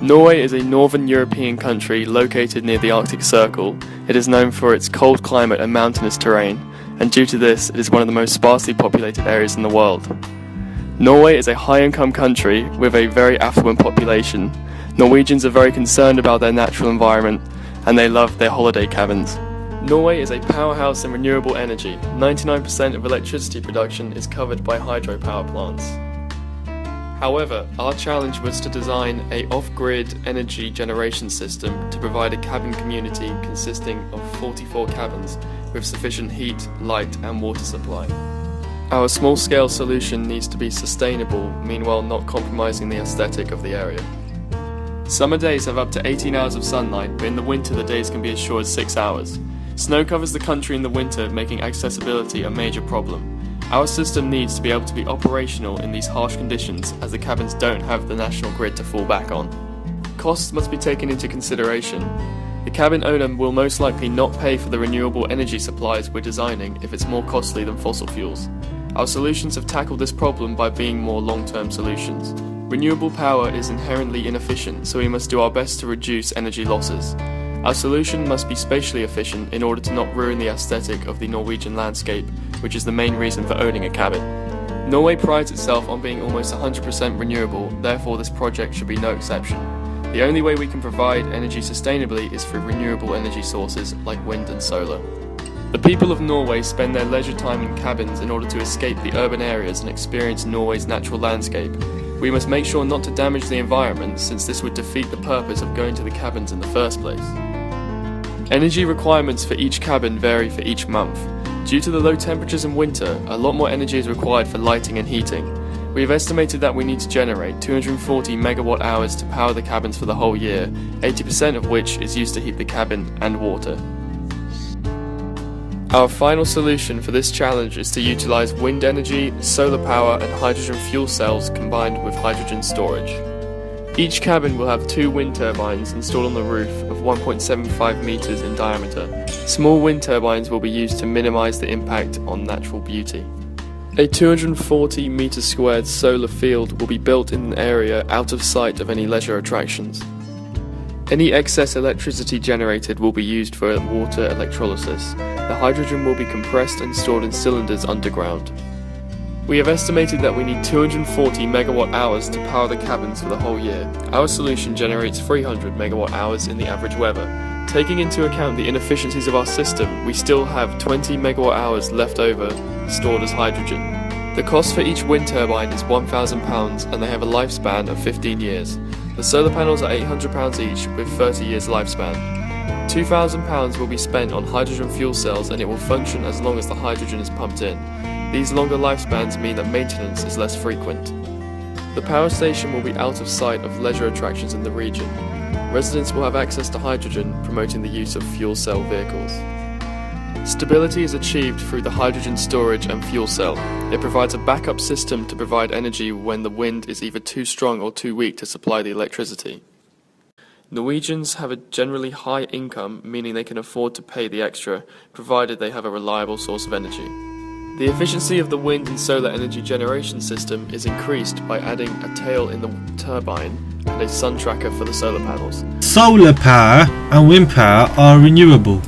Norway is a northern European country located near the Arctic Circle. It is known for its cold climate and mountainous terrain, and due to this, it is one of the most sparsely populated areas in the world. Norway is a high-income country with a very affluent population. Norwegians are very concerned about their natural environment, and they love their holiday cabins. Norway is a powerhouse in renewable energy. 99% of electricity production is covered by hydropower plants. However, our challenge was to design an off-grid energy generation system to provide a cabin community consisting of 44 cabins with sufficient heat, light and water supply. Our small-scale solution needs to be sustainable, meanwhile not compromising the aesthetic of the area. Summer days have up to 18 hours of sunlight, but in the winter the days can be as short as 6 hours. Snow covers the country in the winter, making accessibility a major problem. Our system needs to be able to be operational in these harsh conditions, as the cabins don't have the national grid to fall back on. Costs must be taken into consideration. The cabin owner will most likely not pay for the renewable energy supplies we're designing if it's more costly than fossil fuels. Our solutions have tackled this problem by being more long-term solutions. Renewable power is inherently inefficient, so we must do our best to reduce energy losses. Our solution must be spatially efficient in order to not ruin the aesthetic of the Norwegian landscape, which is the main reason for owning a cabin. Norway prides itself on being almost 100% renewable, therefore this project should be no exception. The only way we can provide energy sustainably is through renewable energy sources like wind and solar. The people of Norway spend their leisure time in cabins in order to escape the urban areas and experience Norway's natural landscape. We must make sure not to damage the environment, since this would defeat the purpose of going to the cabins in the first place. Energy requirements for each cabin vary for each month. Due to the low temperatures in winter, a lot more energy is required for lighting and heating. We have estimated that we need to generate 240 megawatt hours to power the cabins for the whole year, 80% of which is used to heat the cabin and water. Our final solution for this challenge is to utilize wind energy, solar power and hydrogen fuel cells combined with hydrogen storage. Each cabin will have 2 wind turbines installed on the roof of 1.75 meters in diameter. Small wind turbines will be used to minimize the impact on natural beauty. A 240 meter squared solar field will be built in an area out of sight of any leisure attractions. Any excess electricity generated will be used for water electrolysis. The hydrogen will be compressed and stored in cylinders underground. We have estimated that we need 240 megawatt hours to power the cabins for the whole year. Our solution generates 300 megawatt hours in the average weather. Taking into account the inefficiencies of our system, we still have 20 megawatt hours left over stored as hydrogen. The cost for each wind turbine is £1,000 and they have a lifespan of 15 years. The solar panels are £800 each with 30 years lifespan. £2,000 will be spent on hydrogen fuel cells and it will function as long as the hydrogen is pumped in. These longer lifespans mean that maintenance is less frequent. The power station will be out of sight of leisure attractions in the region. Residents will have access to hydrogen, promoting the use of fuel cell vehicles. Stability is achieved through the hydrogen storage and fuel cell. It provides a backup system to provide energy when the wind is either too strong or too weak to supply the electricity. Norwegians have a generally high income, meaning they can afford to pay the extra, provided they have a reliable source of energy. The efficiency of the wind and solar energy generation system is increased by adding a tail in the turbine and a sun tracker for the solar panels. Solar power and wind power are renewable.